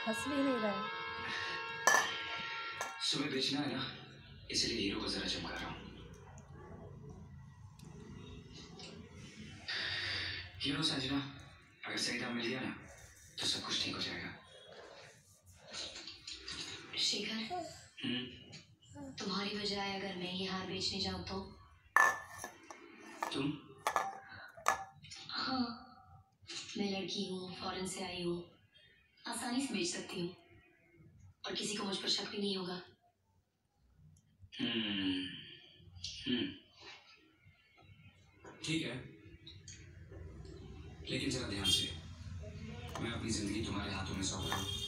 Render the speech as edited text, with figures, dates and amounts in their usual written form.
हंस भी नहीं रहा है। सुबह बेचना है ना, इसलिए हीरो को जरा चमका रहा हूँ। हीरो संजना, अगर सही दाम मिल गया ना तो सब कुछ ठीक हो जाएगा। शेखर, तुम्हारी बजाय अगर मैं ये हार बेचने जाऊँ तो? तुम? हाँ, मैं लड़की हूँ, फॉरेन से आई हूँ, आसानी से बेच सकती हूँ और किसी को मुझ पर शक भी नहीं होगा। ठीक है, लेकिन जरा ध्यान से। मैं अपनी जिंदगी तुम्हारे हाथों में सौंप रहा हूँ।